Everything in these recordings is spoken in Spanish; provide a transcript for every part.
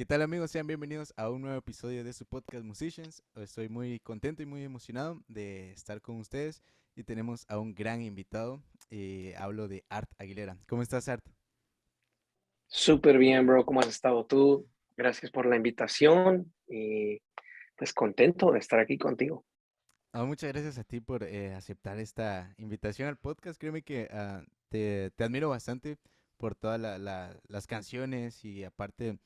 ¿Qué tal amigos? Sean bienvenidos a un nuevo episodio de su podcast Musicians. Estoy muy contento y muy emocionado de estar con ustedes y tenemos a un gran invitado. Hablo de Art Aguilera. ¿Cómo estás, Art? Súper bien, bro. ¿Cómo has estado tú? Gracias por la invitación y pues contento de estar aquí contigo. Muchas gracias a ti por aceptar esta invitación al podcast. Créeme que te admiro bastante por todas las canciones y aparte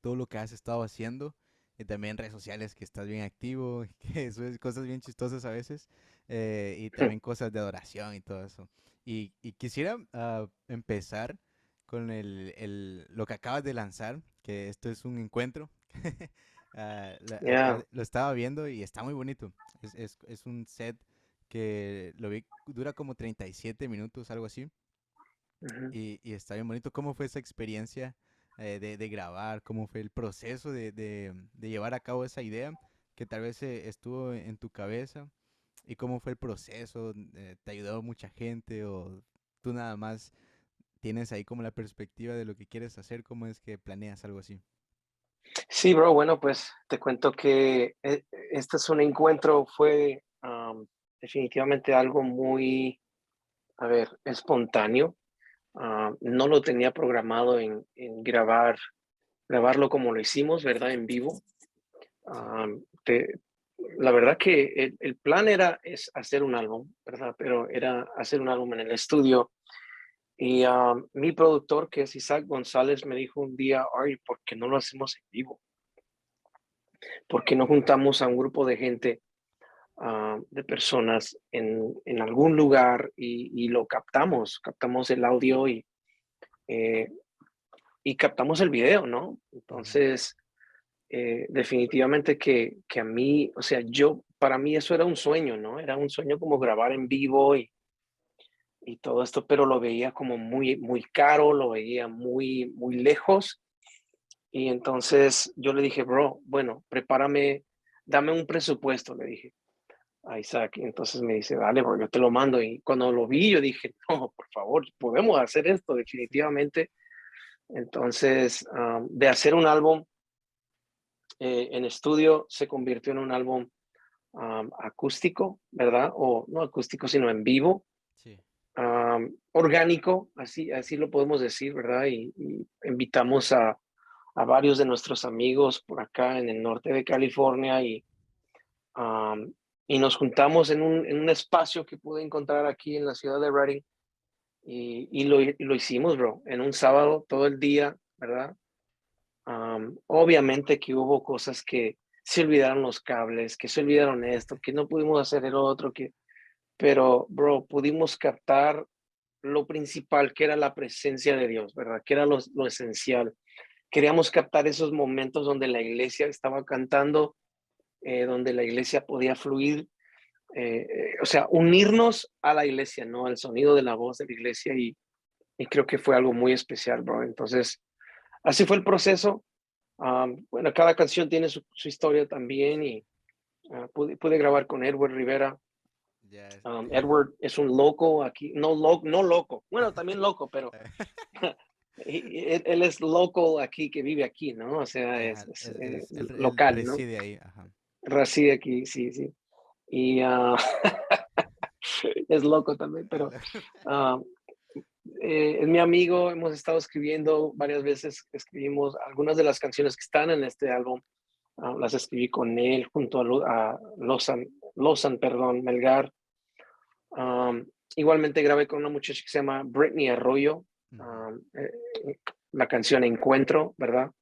todo lo que has estado haciendo. Y también redes sociales que estás bien activo, que subes cosas bien chistosas a veces. Y también cosas de adoración y todo eso. Y quisiera empezar con lo que acabas de lanzar, que esto es un encuentro. Ya, Lo estaba viendo y está muy bonito. Es un set que lo vi, dura como 37 minutos, algo así. ujú. Y está bien bonito. ¿Cómo fue esa experiencia de grabar? ¿Cómo fue el proceso de llevar a cabo esa idea que tal vez estuvo en tu cabeza? ¿Y cómo fue el proceso? ¿Te ayudó mucha gente o tú nada más tienes ahí como la perspectiva de lo que quieres hacer? ¿Cómo es que planeas algo así? Sí, bro. Bueno, pues te cuento que este es un encuentro, fue definitivamente algo muy, a ver, espontáneo. No lo tenía programado en grabarlo como lo hicimos, ¿verdad? En vivo. Sí. Am, te- la verdad que el plan es hacer un álbum, ¿verdad? Pero era hacer un álbum en el estudio. Y mi productor, que es Isaac González, me dijo un día, Ari, ¿por qué no lo hacemos en vivo? ¿Por qué no juntamos a un grupo de gente, de personas en algún lugar y lo captamos el audio eh, y captamos el video, ¿no? Ujú. Entonces, definitivamente que a mí, o sea, para mí eso era un sueño, ¿no? Era un sueño como grabar en vivo y todo esto, pero lo veía como muy, muy caro, lo veía muy, muy lejos. Y entonces yo le dije, bro, bueno, prepárame, dame un presupuesto, le dije a Isaac. Y entonces me dice, dale, bro, yo te lo mando. Y cuando lo vi, yo dije, no, por favor, podemos hacer esto definitivamente. Entonces, de hacer un álbum en estudio, se convirtió en un álbum acústico, ¿verdad? O no acústico, sino en vivo, Sí. orgánico, así lo podemos decir, ¿verdad? Y invitamos a varios de nuestros amigos por acá en el norte de California um, y nos juntamos en un espacio que pude encontrar aquí en la ciudad de Redding y lo hicimos, bro, en un sábado todo el día, ¿verdad? Obviamente que hubo cosas que se olvidaron los cables, que se olvidaron esto, que no pudimos hacer el otro, pero, bro, pudimos captar lo principal, que era la presencia de Dios, ¿verdad? Que era lo esencial. Queríamos captar esos momentos donde la iglesia estaba cantando, donde la iglesia podía fluir, o sea, unirnos a la iglesia, ¿no? Al sonido de la voz de la iglesia y creo que fue algo muy especial, bro. Entonces, así fue el proceso. Bueno, cada canción tiene su historia también y pude grabar con Edward Rivera. Ya. Edward es un loco aquí, no loco, bueno, también loco, pero él es local aquí, que vive aquí, ¿no? O sea, Ajá, él local, ¿no? reside ahí. Ajá. Reside aquí, sí, sí. Y es loco también, pero ah, es mi amigo, hemos estado escribiendo varias veces, escribimos algunas de las canciones que están en este álbum, las escribí con él junto a Lozan, perdón, Melgar. Um, Igualmente grabé con una muchacha que se llama Britney Arroyo, Ujú. um, la canción Encuentro, ¿verdad?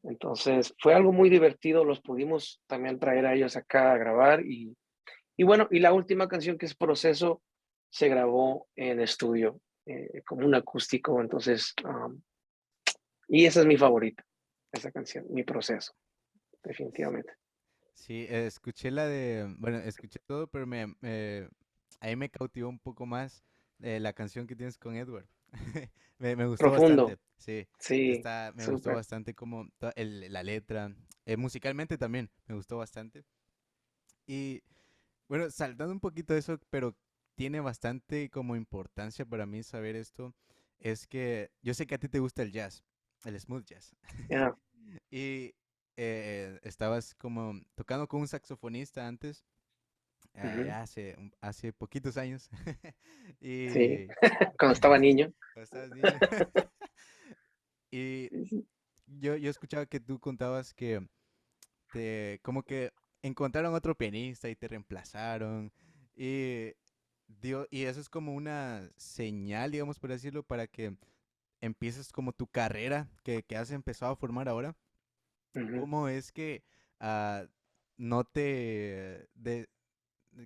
Entonces fue algo muy divertido, los pudimos también traer a ellos acá a grabar y bueno, y la última canción que es Proceso se grabó en estudio, como un acústico, entonces, y esa es mi favorita, esa canción, Mi Proceso, definitivamente. Sí, escuché la de, bueno, escuché todo, pero ahí me cautivó un poco más la canción que tienes con Edward. Me gustó bastante, Profundo, sí, sí, me gustó súper. bastante como la letra, musicalmente también, me gustó bastante. Y bueno, saltando un poquito de eso, pero tiene bastante como importancia para mí saber esto, es que yo sé que a ti te gusta el jazz, el smooth jazz. Yeah. Y estabas como tocando con un saxofonista antes, Ujú. ya hace poquitos años. Sí, Y cuando estaba niño. cuando estabas niño. Y Sí, sí. yo escuchaba que tú contabas que como que encontraron otro pianista y te reemplazaron. Y, y eso es como una señal, digamos, por decirlo, para que empieces como tu carrera que has empezado a formar ahora. Ujú, ¿Cómo es que ah, no te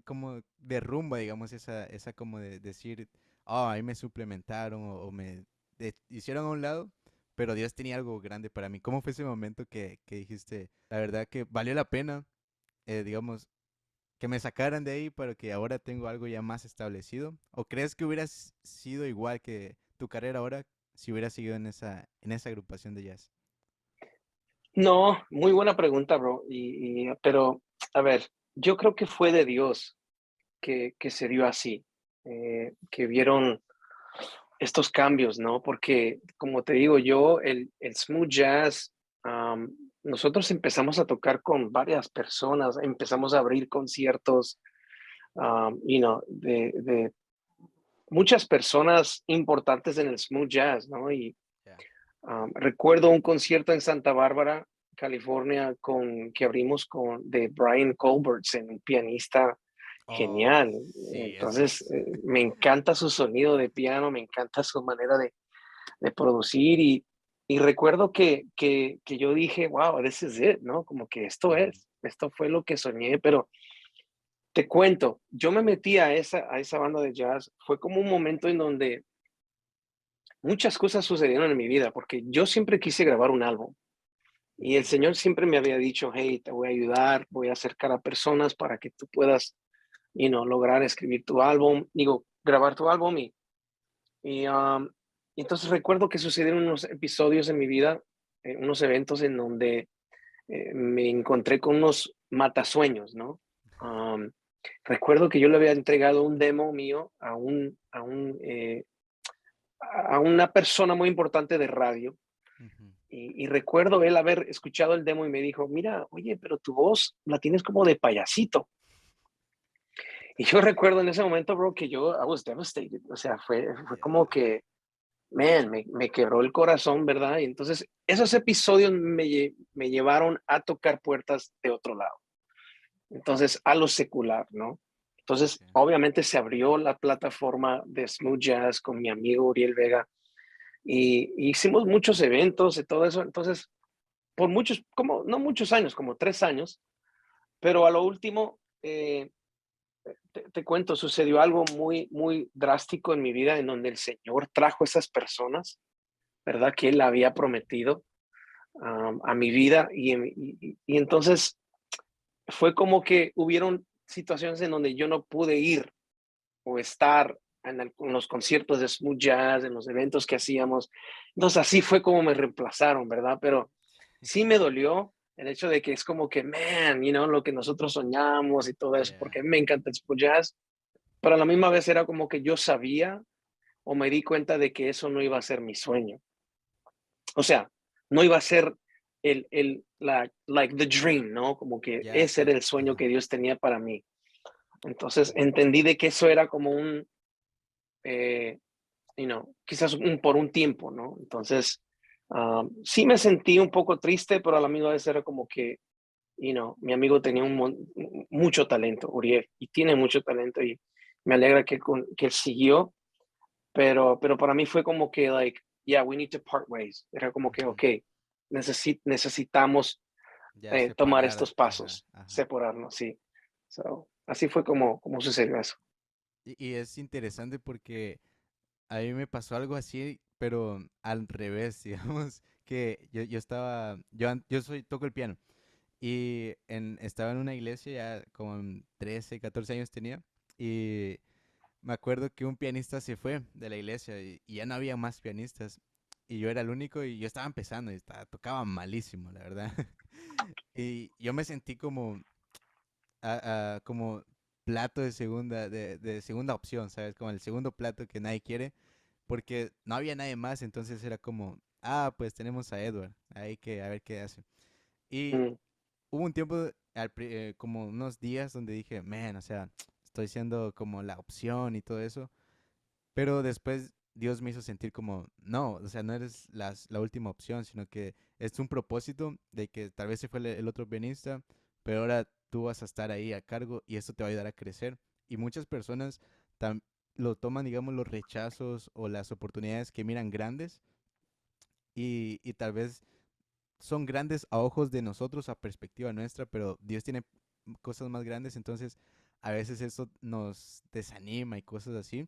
como derrumba, digamos, esa como de decir, ah, ahí me suplementaron o me hicieron a un lado, pero Dios tenía algo grande para mí? ¿Cómo fue ese momento que dijiste, la verdad que valió la pena, digamos, que me sacaran de ahí para que ahora tengo algo ya más establecido? ¿O crees que hubieras sido igual que tu carrera ahora si hubieras seguido en esa agrupación de jazz? no, muy buena pregunta, bro. Pero, a ver, yo creo que fue de Dios que se dio así, que vieron estos cambios, ¿no? Porque, como te digo, el smooth jazz, am, nosotros empezamos a tocar con varias personas, empezamos a abrir conciertos, de muchas personas importantes en el smooth jazz, ¿no? Ya. Recuerdo un concierto en Santa Bárbara, California, que abrimos de Brian Culbertson, un pianista Oh, genial. sí, eso Entonces, es. me encanta su sonido de piano, me encanta su manera de producir y recuerdo que yo dije, wow, this is it, ¿no? Como que Ujú. esto fue lo que soñé, pero te cuento, yo me metí a esa banda de jazz, fue como un momento en donde muchas cosas sucedieron en mi vida, porque yo siempre quise grabar un álbum. Y el Ujú. Señor siempre me había dicho, hey, te voy a ayudar, voy a acercar a personas para que tú puedas, lograr escribir tu álbum, digo, grabar tu álbum. Y, y entonces recuerdo que sucedieron unos episodios en mi vida, unos eventos en donde me encontré con unos matasueños, ¿no? Am, Recuerdo que yo le había entregado un demo mío a una persona muy importante de radio. Ujú. Y recuerdo él haber escuchado el demo y me dijo, mira, oye, pero tu voz la tienes como de payasito. Y yo recuerdo en ese momento, bro, que I was devastated. O sea, fue como Ya. que, man, me quebró el corazón, ¿verdad? Y entonces esos episodios me llevaron a tocar puertas de otro lado. Entonces, a lo secular, ¿no? Entonces, Sí. obviamente se abrió la plataforma de Smooth Jazz con mi amigo Uriel Vega y hicimos muchos eventos y todo eso. Entonces, por muchos, como, no muchos años, como 3 años, pero a lo último, te cuento, sucedió algo muy, muy drástico en mi vida en donde el Señor trajo esas personas, ¿verdad? Que Él había prometido a mi vida y entonces fue como que hubieron situaciones en donde yo no pude ir o estar en los conciertos de smooth jazz, en los eventos que hacíamos. Entonces así fue como me reemplazaron, ¿verdad? Pero sí me dolió el hecho de que es como que, man, lo que nosotros soñamos y todo eso, porque Ya. a mí me encanta el smooth jazz, pero a la misma vez era como que yo sabía o me di cuenta de que eso no iba a ser mi sueño. O sea, no iba a ser like the dream, ¿no? Como que Ya, ese era sí. el sueño Ajá. que Dios tenía para mí. Entonces entendí de que eso era como eh, quizás por un tiempo, ¿no? Entonces, sí me sentí un poco triste, pero a la misma vez era como que, mi amigo tenía mucho talento, Uriel, y tiene mucho talento y me alegra que él siguió, pero para mí fue como que, like, yeah, we need to part ways. Era como que, Ujú. ok, necesitamos Ya tomar separar. estos Ajá, pasos, ajá. separarnos, sí. So, así fue como sucedió eso. Y es interesante porque a mí me pasó algo así, pero al revés, digamos, que yo estaba, yo toco el piano y estaba en una iglesia ya como en 13, 14 años tenía y me acuerdo que un pianista se fue de la iglesia y ya no había más pianistas y yo era el único y yo estaba empezando y tocaba malísimo, la verdad. Y yo me sentí como, como plato de segunda opción, ¿sabes? Como el segundo plato que nadie quiere porque no había nadie más, entonces era como, pues tenemos a Edward, hay que a ver qué hace. Y mm, hubo un tiempo, como unos días donde dije, man, o sea, estoy siendo como la opción y todo eso. Pero después Dios me hizo sentir como, no, o sea, no eres la última opción, sino que es un propósito de que tal vez se fue el otro pianista, pero ahora tú vas a estar ahí a cargo y eso te va a ayudar a crecer. Y muchas personas tam- lo toman, digamos, los rechazos o las oportunidades que miran grandes y tal vez son grandes a ojos de nosotros, a perspectiva nuestra, pero Dios tiene cosas más grandes, entonces a veces eso nos desanima y cosas así.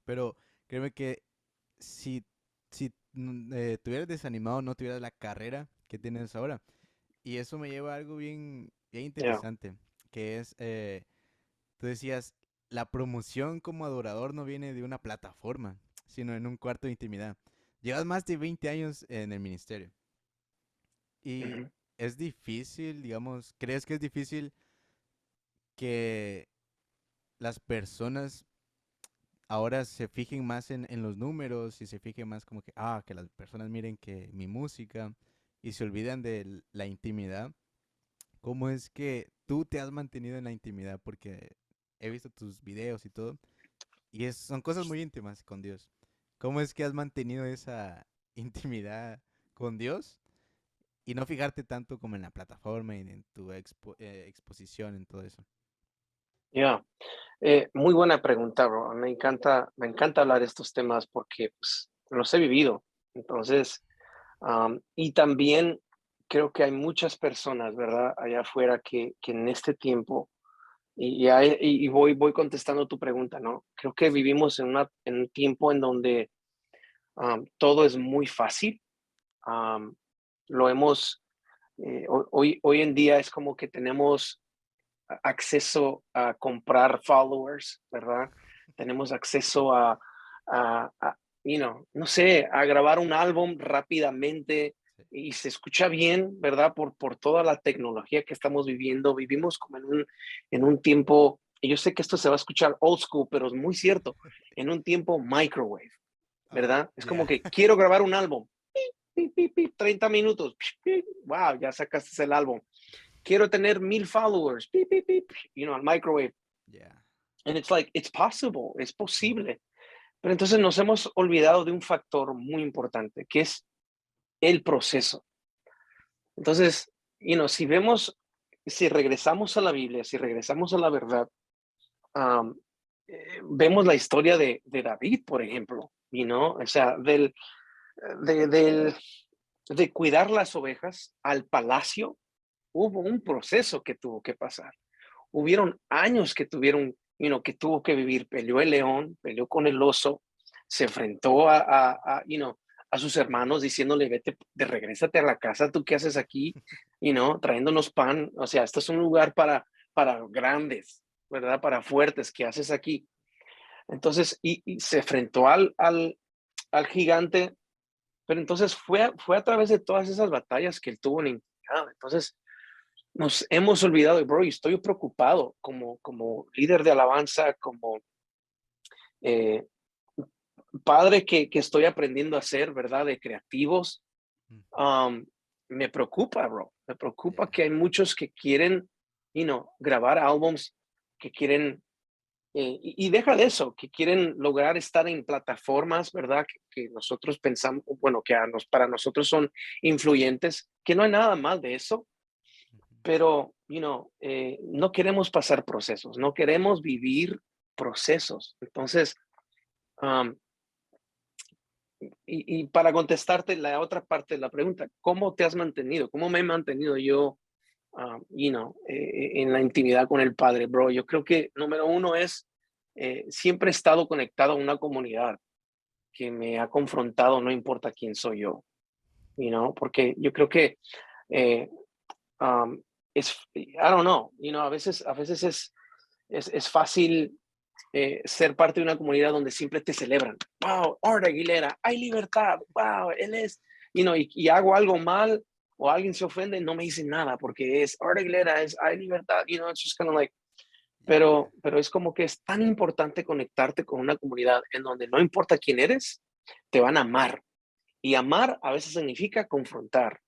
Pero créeme que si, si te hubieras desanimado, no tuvieras la carrera que tienes ahora. Y eso me lleva a algo bien yeah. interesante, que es, tú decías, la promoción como adorador no viene de una plataforma, sino en un cuarto de intimidad. Llevas más de 20 años en el ministerio y Ujú. es difícil, digamos, ¿crees que es difícil que las personas ahora se fijen más en los números y se fijen más como que, que las personas miren que mi música y se olvidan de la intimidad? ¿Cómo es que tú te has mantenido en la intimidad? Porque he visto tus videos y todo y son cosas muy íntimas con Dios. ¿Cómo es que has mantenido esa intimidad con Dios y no fijarte tanto como en la plataforma y en tu exposición, en todo eso? Yeah. Muy buena pregunta, bro. Me encanta hablar de estos temas porque pues, los he vivido. Entonces, y también creo que hay muchas personas, ¿verdad? Allá afuera que en este tiempo, y voy contestando tu pregunta, ¿no? Creo que Sí. vivimos en un tiempo en donde todo es muy fácil. am, lo hemos, hoy en día es como que tenemos acceso a comprar followers, ¿verdad? Tenemos acceso a no sé, a grabar un álbum rápidamente Sí. y se escucha bien, ¿verdad? Por toda la tecnología que estamos viviendo. Vivimos como en un tiempo, y yo sé que esto se va a escuchar old school, pero es muy cierto, en un tiempo microwave, ¿verdad? Es como Ya. que quiero grabar un álbum. 30 minutos. Wow, ya sacaste el álbum. Quiero tener 1000 followers. Al microwave. Ya. And it's like, it's possible, es Ujú. posible. Pero entonces nos hemos olvidado de un factor muy importante, que es el proceso. Entonces, si vemos, si regresamos a la Biblia, si regresamos a la verdad, um, vemos la historia de David, por ejemplo, o sea, de, del, de cuidar las ovejas al palacio, hubo un proceso que tuvo que pasar. Hubieron años que tuvieron, que tuvo que vivir, peleó el león, peleó con el oso, se enfrentó a sus hermanos diciéndole, vete, regrésate a la casa, ¿tú qué haces aquí? Trayéndonos pan, o sea, esto es un lugar para grandes, ¿verdad? Para fuertes, ¿qué haces aquí? Entonces, y se enfrentó al gigante, pero entonces fue a través de todas esas batallas que él tuvo en intimidad. Entonces, nos hemos olvidado, bro, y estoy preocupado como líder de alabanza, como eh, padre que estoy aprendiendo a ser, ¿verdad? De creativos. Ujú. um, Me preocupa, bro. Me preocupa Ya. que hay muchos que quieren, grabar álbums, que quieren, y deja de eso, que quieren lograr estar en plataformas, ¿verdad? Que nosotros pensamos, bueno, que para nosotros son influyentes, que no hay nada mal de eso, Ujú. pero, no queremos pasar procesos, no queremos vivir procesos. Entonces, um, y para contestarte la otra parte de la pregunta, ¿cómo te has mantenido? ¿Cómo me he mantenido yo, en la intimidad con el Padre, bro? Yo creo que número uno es, siempre he estado conectado a una comunidad que me ha confrontado, no importa quién soy yo, porque yo creo que eh, um, I don't know, a veces es fácil ser parte de una comunidad donde siempre te celebran. Wow, Art Aguilera, hay libertad. Wow, él es, y hago algo mal o alguien se ofende, no me dicen nada porque es Art Aguilera, hay libertad, it's just kind of like, Ya. pero es como que es tan importante conectarte con una comunidad en donde no importa quién eres, te van a amar, Y amar a veces significa confrontar,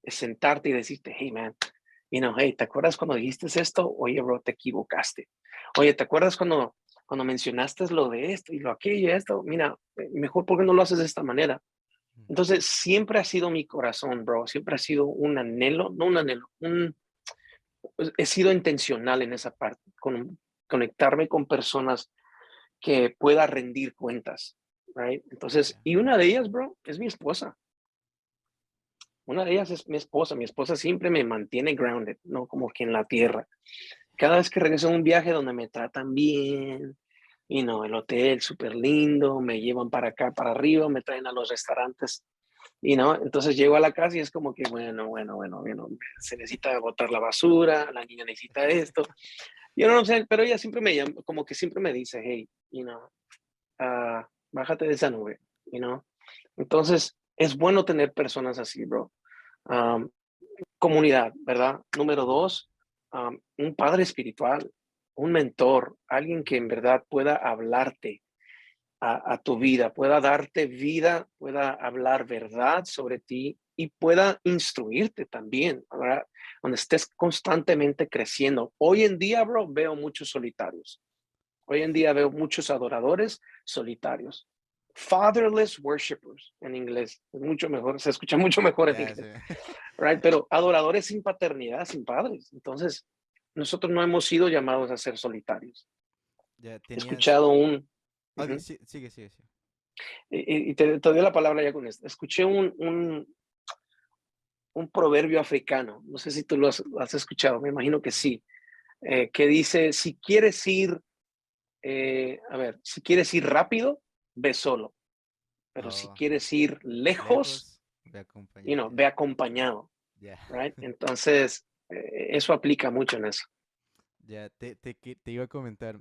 es sentarte y decirte, hey, man, hey, ¿te acuerdas cuando dijiste esto? Oye, bro, te equivocaste. Oye, ¿te acuerdas cuando mencionaste lo de esto y lo aquello y esto? Mira, mejor porque no lo haces de esta manera. Entonces, siempre ha sido mi corazón, bro, siempre ha sido un anhelo, no un anhelo, he sido intencional en esa parte, conectarme con personas que pueda rendir cuentas, right? Entonces, Ya. y una de ellas, bro, es mi esposa. Una de ellas es mi esposa. Mi esposa siempre me mantiene grounded, no como que en la tierra. Cada vez que regreso a un viaje donde me tratan bien, el hotel súper lindo, me llevan para acá, para arriba, me traen a los restaurantes, entonces llego a la casa y es como que, bueno, se necesita botar la basura, la niña necesita esto. Yo no sé, pero ella siempre me llama, como que siempre me dice, hey, bájate de esa nube, Entonces, es bueno tener personas así, bro. Um, Comunidad, ¿verdad? Número Ujú, dos, un padre espiritual, un mentor, alguien que en ujú. verdad pueda hablarte a tu vida, pueda darte vida, pueda hablar verdad sobre ti y pueda instruirte también, ¿verdad? Donde estés constantemente creciendo. Hoy en día, bro, veo muchos solitarios. Hoy en día veo muchos adoradores solitarios. Fatherless worshipers en inglés. Es mucho mejor, se escucha mucho mejor en Ya inglés, sé. right? Pero adoradores sin paternidad, sin padres. Entonces, nosotros no hemos sido llamados a ser solitarios. Ya He tenías. escuchado Ok, uh-huh, sigue, sigue, sigue. te doy la palabra ya con esto. Escuché un proverbio africano, no sé si tú lo has escuchado, me imagino que Ujú. sí, que dice, si quieres ir, si quieres ir rápido, ve solo, pero si Oh, quieres ir lejos, lejos, ve acompañado. Ya. ve acompañado, Ya. right? Entonces, eso aplica mucho en eso. Ya, te iba a comentar,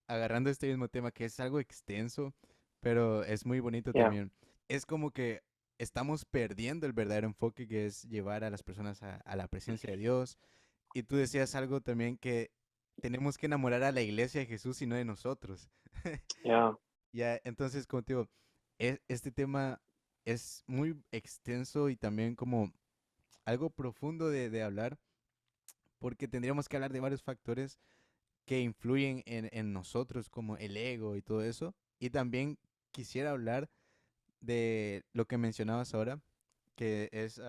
agarrando este mismo tema que es algo extenso, pero es muy bonito Yeah, también. Es como que estamos perdiendo el verdadero enfoque que es llevar a las personas a la presencia de Dios. Y tú decías algo también que tenemos que enamorar a la iglesia de Jesús y no de nosotros. yeah, Ya, entonces, como te digo, este tema es muy extenso y también como algo profundo de hablar, porque tendríamos que hablar de varios factores que influyen en nosotros, como el ego y todo eso. Y también quisiera hablar de lo que mencionabas ahora, que es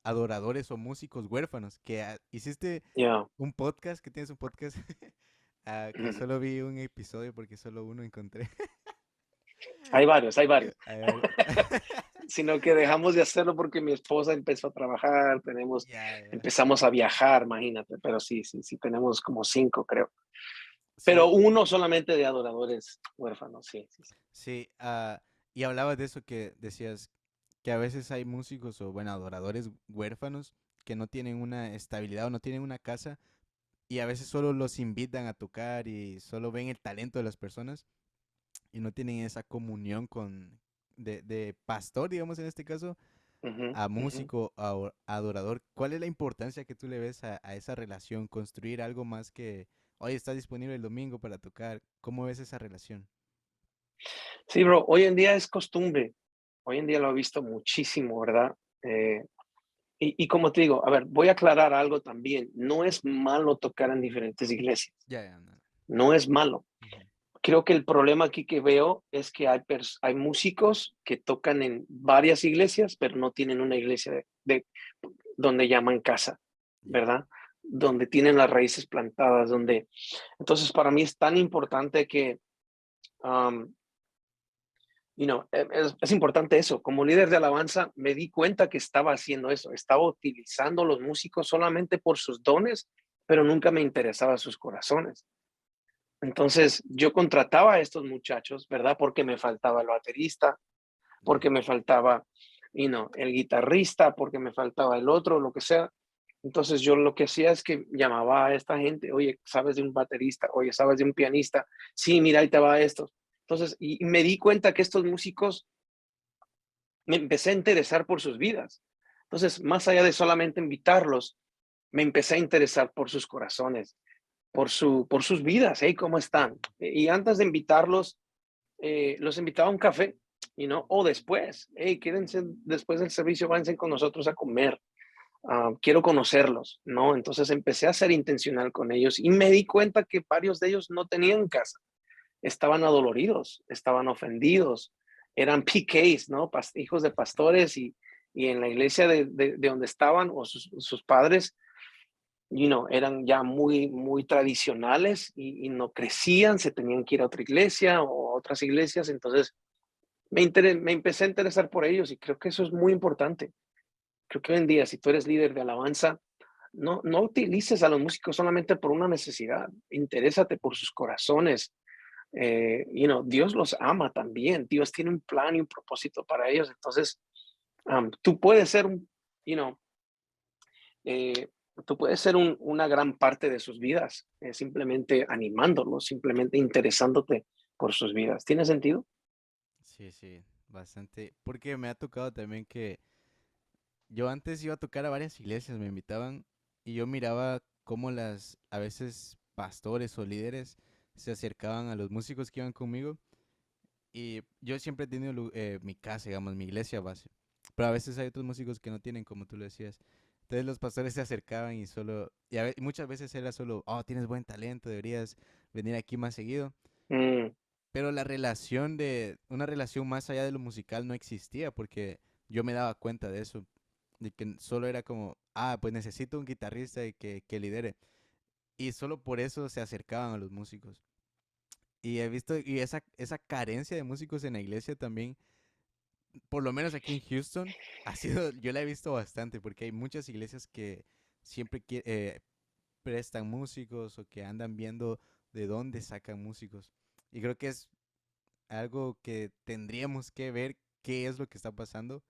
adoradores o músicos huérfanos, que hiciste yeah. un podcast, que tienes un podcast, que solo vi un episodio porque solo uno encontré. Hay varios. A ver, Sino que dejamos de hacerlo porque mi esposa empezó a trabajar, ya, ya. empezamos a viajar, imagínate, pero sí, tenemos como 5, creo. Pero Sí, uno solamente de adoradores huérfanos, sí. sí. Y hablabas de eso que decías que a veces hay músicos o, bueno, adoradores huérfanos que no tienen una estabilidad o no tienen una casa y a veces solo los invitan a tocar y solo ven el talento de las personas y no tienen esa comunión de pastor, digamos en este caso, Ujú, a ujú. músico, a adorador. ¿Cuál es la importancia que tú le ves a esa relación? Construir algo más que, oye, estás disponible el domingo para tocar. ¿Cómo ves esa relación? Sí, bro, hoy en día es costumbre. Hoy en día lo he visto muchísimo, ¿verdad? Eh, y como te digo, a ver, voy a aclarar algo también. No es malo tocar en diferentes iglesias. Ya, ya, no. No es malo. Ujú. Creo que el problema aquí que veo es que hay músicos que tocan en varias iglesias, pero no tienen una iglesia donde llaman casa, Ya. ¿verdad? Donde tienen las raíces plantadas, Entonces, para mí es tan importante que, um, es importante eso. Como líder de alabanza, me di cuenta que estaba haciendo eso. Estaba utilizando a los músicos solamente por sus dones, pero nunca me interesaba sus corazones. Entonces, yo contrataba a estos muchachos, ¿verdad? Porque me faltaba el baterista, Ya. porque me faltaba, el guitarrista, porque me faltaba el otro, lo que sea. Entonces, yo lo que hacía es que llamaba a esta gente, oye, ¿sabes de un baterista? Oye, ¿sabes de un pianista? Sí, mira, ahí te va esto. Entonces, y me di cuenta que estos músicos me empecé a interesar por sus vidas. Entonces, más allá de solamente invitarlos, me empecé a interesar por sus corazones, por sus vidas, hey, ¿cómo están? Y antes de invitarlos, los invitaba a un café o después, hey, quédense después del servicio, váyanse con nosotros a comer, quiero conocerlos, ¿no? Entonces empecé a ser intencional con ellos y me di cuenta que varios de ellos no tenían casa, estaban adoloridos, estaban ofendidos, eran PKs, ¿no? Hijos de pastores y en la iglesia de donde estaban o sus padres, eran ya muy, muy tradicionales y no crecían, se tenían que ir a otra iglesia o a otras iglesias, entonces me empecé a interesar por ellos y creo que eso es muy importante. Creo que hoy en día, si tú eres líder de alabanza, no utilices a los músicos solamente por una necesidad, interésate por sus corazones. Dios los ama también, Dios tiene un plan y un propósito para ellos, entonces tú puedes ser you know, eh, tú puedes ser una gran parte de sus vidas, simplemente animándolos, simplemente interesándote por sus vidas. ¿Tiene sentido? Sí, sí, bastante. Porque me ha tocado también que yo antes iba a tocar a varias iglesias, me invitaban y yo miraba cómo a veces pastores o líderes se acercaban a los músicos que iban conmigo y yo siempre he tenido mi casa, digamos, mi iglesia base. Pero a veces hay otros músicos que no tienen, como tú lo decías. Entonces los pastores se acercaban y y muchas veces era solo, oh, tienes buen talento, deberías venir aquí más seguido. Mm, Pero una relación más allá de lo musical no existía porque yo me daba cuenta de eso, de que solo era como, pues necesito un guitarrista y que lidere. Y solo por eso se acercaban a los músicos. Y he visto, y esa carencia de músicos en la iglesia también, por lo menos aquí en Houston, yo la he visto bastante porque hay muchas iglesias que siempre prestan músicos o que andan viendo de dónde sacan músicos. Y creo que es algo que tendríamos que ver qué es lo que está pasando,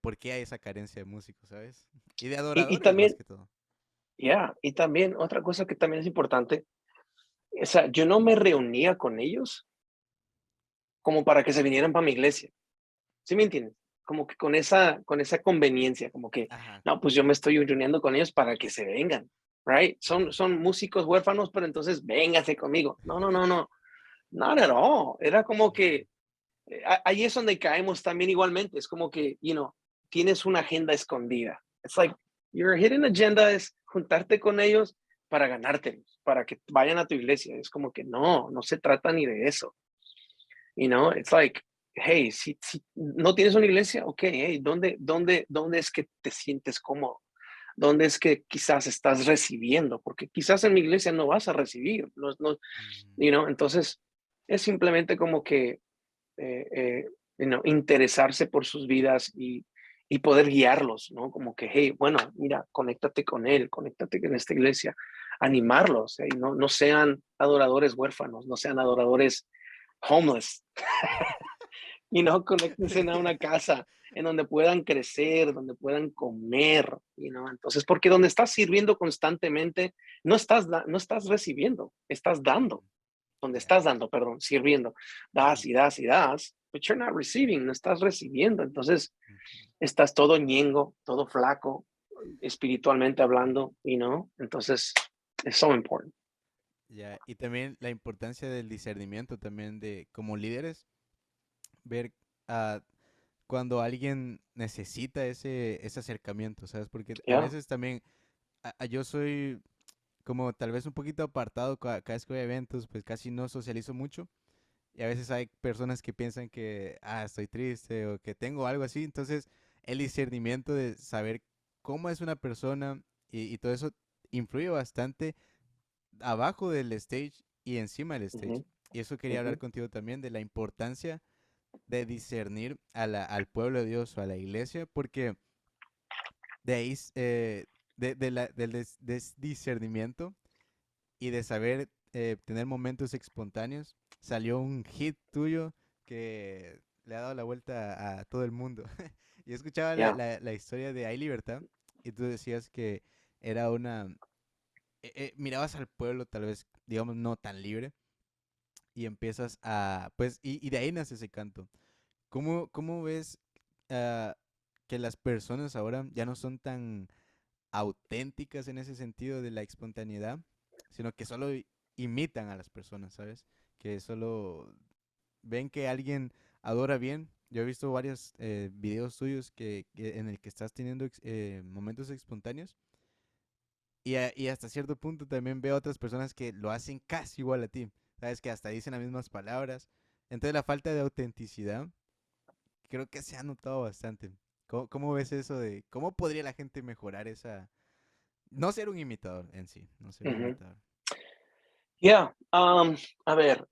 por qué hay esa carencia de músicos, ¿sabes? Y de y adoradores más también, que todo. y también otra cosa que también es importante, o sea, yo no me reunía con ellos como para que se vinieran para mi iglesia. ¿Sí me entiendes? Como que con esa conveniencia, como que, Ajá. no, pues yo me estoy reuniendo con ellos para que se vengan, right? Son músicos huérfanos, pero entonces véngase conmigo. No, no, no, no, not at all. Era como que, ahí es donde caemos también igualmente. Es como que, tienes una agenda escondida. It's like, your hidden agenda es juntarte con ellos para ganártelos, para que vayan a tu iglesia. Es como que no se trata ni de eso. It's like, hey, si no tienes una iglesia, ok, hey, ¿dónde es que te sientes cómodo? ¿Dónde es que quizás estás recibiendo? Porque quizás en mi iglesia no vas a recibir, no, Mm, entonces es simplemente como que, eh, eh, interesarse por sus vidas y poder guiarlos, ¿no? Como que, hey, bueno, mira, conéctate con él, conéctate con esta iglesia, animarlos, no sean adoradores huérfanos, no sean adoradores homeless, conéctense a una casa en donde puedan crecer, donde puedan comer, entonces, porque donde estás sirviendo constantemente, no estás recibiendo, estás dando, donde ya. estás dando, perdón, sirviendo, das y das y das, but you're not receiving, no estás recibiendo, entonces Ujú. estás todo ñengo, todo flaco, espiritualmente hablando, entonces, it's so important. Ya. Y también la importancia del discernimiento también de como líderes, ver ah, cuando alguien necesita ese acercamiento, ¿sabes? Porque a Yeah. veces también yo soy como tal vez un poquito apartado cada vez que voy a eventos, pues casi no socializo mucho. Y a veces hay personas que piensan que, estoy triste o que tengo algo así. Entonces, el discernimiento de saber cómo es una persona y todo eso influye bastante abajo del stage y encima del stage. Ujú, Y eso quería ujú, hablar contigo también de la importancia de discernir al pueblo de Dios o a la iglesia, porque de ahí, del discernimiento y de saber tener momentos espontáneos, salió un hit tuyo que le ha dado la vuelta a todo el mundo. Yo escuchaba yeah. la historia de Hay Libertad y tú decías que era mirabas al pueblo tal vez, digamos, no tan libre y empiezas pues, y de ahí nace ese canto. ¿Cómo ves ah, que las personas ahora ya no son tan auténticas en ese sentido de la espontaneidad, sino que solo imitan a las personas, ¿sabes? Que solo ven que alguien adora bien Yo he visto varios videos tuyos en el que estás teniendo momentos espontáneos y hasta cierto punto también veo otras personas que lo hacen casi igual a ti. Sabes que hasta dicen las mismas palabras. Entonces la falta de autenticidad creo que se ha notado bastante. ¿Cómo ves eso de cómo podría la gente mejorar esa... No ser un imitador en sí, no ser un Ujú. imitador. Yeah, a ver,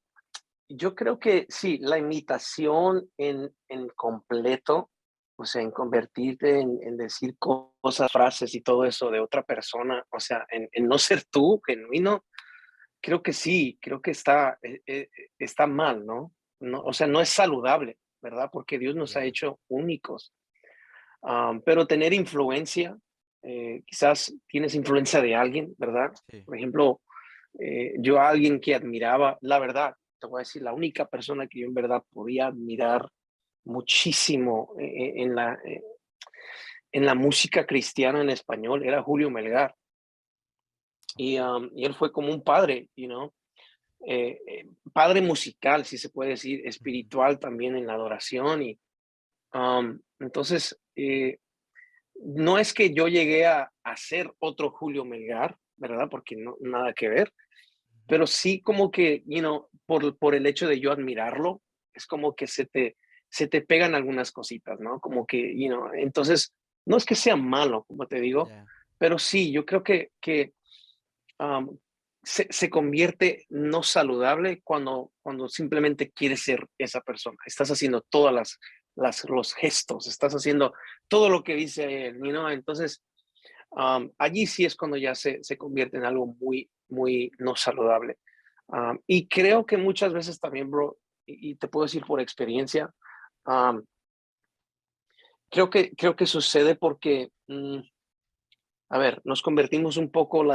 yo creo que sí, la imitación en completo, o sea, en convertirte en decir cosas, frases y todo eso de otra persona, o sea, en no ser tú, genuino, creo que sí, creo que está mal, ¿no? No, o sea, no es saludable, ¿verdad? Porque Dios nos ha Ya, hecho únicos. Pero tener influencia, quizás tienes influencia de alguien, ¿verdad? sí. Por ejemplo, yo a alguien que admiraba, la verdad, te voy a decir, la única persona que yo en verdad podía admirar muchísimo en la música cristiana en español era Julio Melgar. Ok. Y él fue como un padre, padre musical, si se puede decir, Ujú. espiritual también en la adoración. Entonces, no es que yo llegué a ser otro Julio Melgar, ¿verdad? Porque no, nada que ver, Ujú. pero sí como que, por el hecho de yo admirarlo, es como que se te pegan algunas cositas, ¿no? Como que, entonces, no es que sea malo, como te digo, Ya. pero sí, yo creo que um, se convierte no saludable cuando simplemente quieres ser esa persona. Estás haciendo todas los gestos, estás haciendo todo lo que dice él, Entonces, allí sí es cuando ya se convierte en algo muy, muy no saludable. Y creo que muchas veces también, bro, y te puedo decir por experiencia, um, creo que sucede porque, a ver, nos convertimos un poco,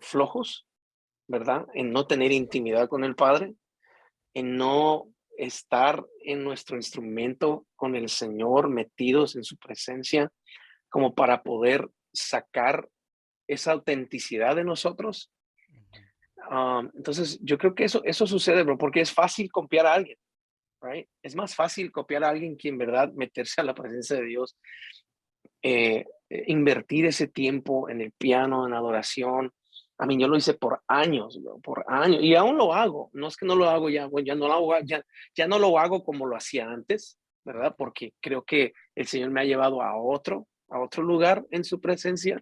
flojos, ¿verdad? En no tener Sí. intimidad con el Padre, en no estar en nuestro instrumento con el Señor, metidos en su presencia, como para poder sacar esa autenticidad de nosotros. Ujú. Entonces, yo creo que eso sucede, bro, porque es fácil copiar a alguien, right? Es más fácil copiar a alguien que en verdad meterse a la presencia de Dios, invertir ese tiempo en el piano, en adoración. A mí yo lo hice por años, bro, por años, y aún lo hago. No es que no lo hago ya, bueno, ya no lo hago, ya no lo hago como lo hacía antes, ¿verdad? Ok. Porque creo que el Señor me ha llevado a otro lugar en su presencia,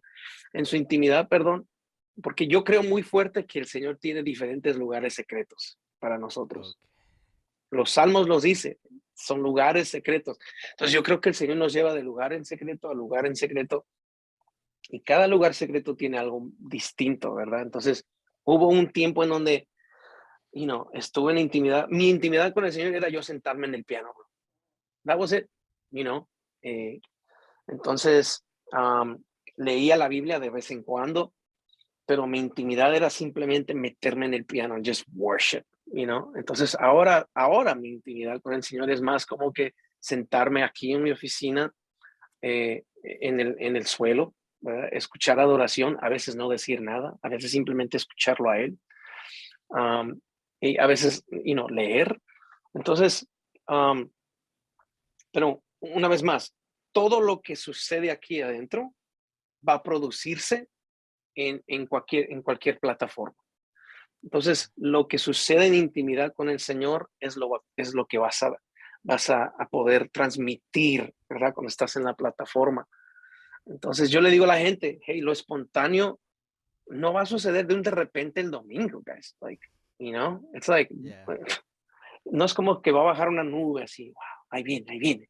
en su intimidad, perdón, porque yo creo muy fuerte que el Señor tiene diferentes lugares secretos para Ok. nosotros. Los salmos los dice, son lugares secretos. Entonces yo creo que el Señor nos lleva de lugar en secreto a lugar en secreto y cada lugar secreto tiene algo distinto, ¿verdad? Entonces hubo un tiempo en donde, estuve en intimidad. Mi intimidad con el Señor era yo sentarme en el piano. That was it, you know. Eh, entonces, leía la Biblia de vez en cuando, pero mi intimidad era simplemente meterme en el piano, just worship, Entonces, ahora mi intimidad con el Señor es más como que sentarme aquí en mi oficina, en el suelo, ¿verdad? Escuchar adoración, a veces no decir nada, a veces simplemente escucharlo a Él, um, y a veces, leer. Entonces, um, pero una vez más, todo lo que sucede aquí adentro va a producirse en cualquier plataforma. Ya. Entonces, lo que sucede en intimidad con el Señor es lo que vas a poder transmitir, ¿verdad? Cuando estás en la plataforma. Entonces, yo le digo a la gente, hey, lo espontáneo no va a suceder de repente el domingo, guys. It's like, Ya. no es como que va a bajar una nube así, wow, ahí viene, ahí viene.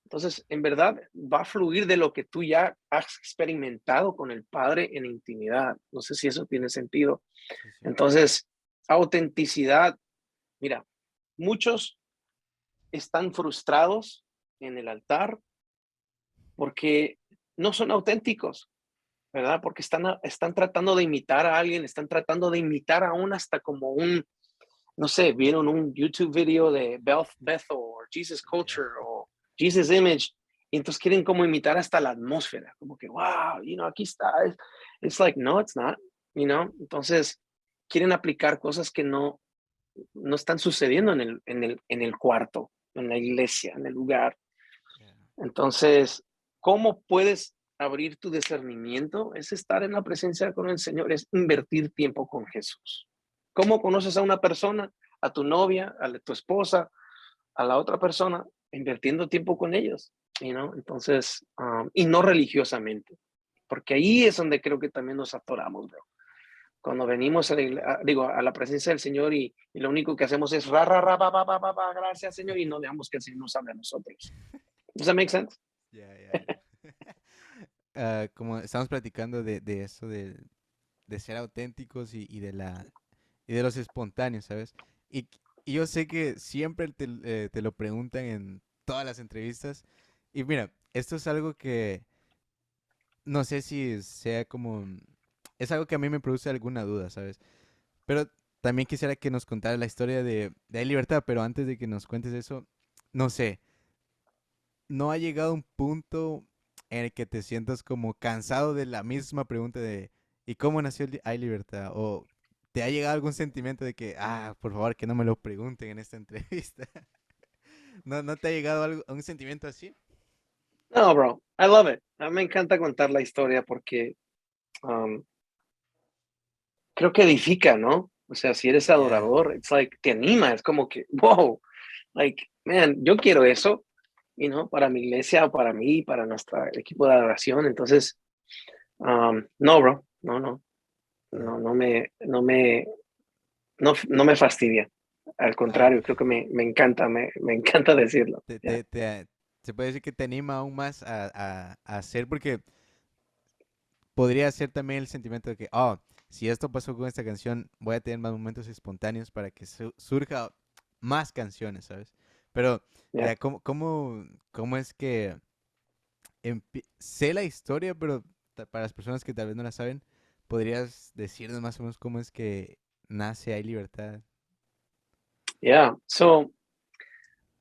Entonces, en verdad, va a fluir de lo que tú ya has experimentado con el Padre en intimidad. No sé si eso tiene sentido. Sí, sí. Entonces, autenticidad, mira, muchos están frustrados en el altar porque no son auténticos, ¿verdad? Porque están tratando de imitar a alguien, están tratando de imitar aún hasta como no sé, vieron un YouTube video de Bethel o Jesus Ya. Culture o Jesus Image y entonces quieren como imitar hasta la atmósfera, como que, wow, aquí está. It's like, no, it's not, Entonces quieren aplicar cosas que no están sucediendo en el cuarto, en la iglesia, en el lugar. Yeah. Entonces, ¿cómo puedes abrir tu discernimiento? Es estar en la presencia con el Señor, es invertir tiempo con Jesús. ¿Cómo conoces a una persona, a tu novia, a tu esposa, a la otra persona? Invirtiendo tiempo con ellos, Entonces, y no religiosamente, porque ahí es donde creo que también nos atoramos, bro. Cuando venimos a la presencia del Señor y lo único que hacemos es gracias, Señor, y no dejamos que el Señor nos hable a nosotros. Does that make sense? Yeah, yeah, yeah. Como estamos platicando de eso, de ser auténticos y de los espontáneos, ¿sabes? Y, y yo sé que siempre te lo preguntan en todas las entrevistas. Y mira, esto es algo que no sé si sea como... Es algo que a mí me produce alguna duda, ¿sabes? Pero también quisiera que nos contaras la historia de Hay Libertad, pero antes de que nos cuentes eso, no sé, ¿no ha llegado un punto en el que te sientas como cansado de la misma pregunta de ¿y cómo nació Hay Libertad? ¿O te ha llegado algún sentimiento de que, por favor, que no me lo pregunten en esta entrevista? ¿No te ha llegado un sentimiento así? No, bro, I love it. A mí me encanta contar la historia porque um, creo que edifica, ¿no? O sea, si eres Yeah. adorador, it's like, te anima, es como que, wow, like, man, yo quiero eso, para mi iglesia o para mí, para nuestro equipo de adoración. Entonces, no, bro, Yeah. no me fastidia. Al Ah, contrario, creo que me encanta, me encanta decirlo. te, Yeah. te, te- se puede decir que te anima aún más a hacer, porque podría ser también el sentimiento de que, si esto pasó con esta canción, voy a tener más momentos espontáneos para que surja más canciones, ¿sabes? Pero, Yeah. ¿cómo es que sé la historia, pero para las personas que tal vez no la saben, podrías decirnos más o menos cómo es que nace Hay Libertad? Yeah. So,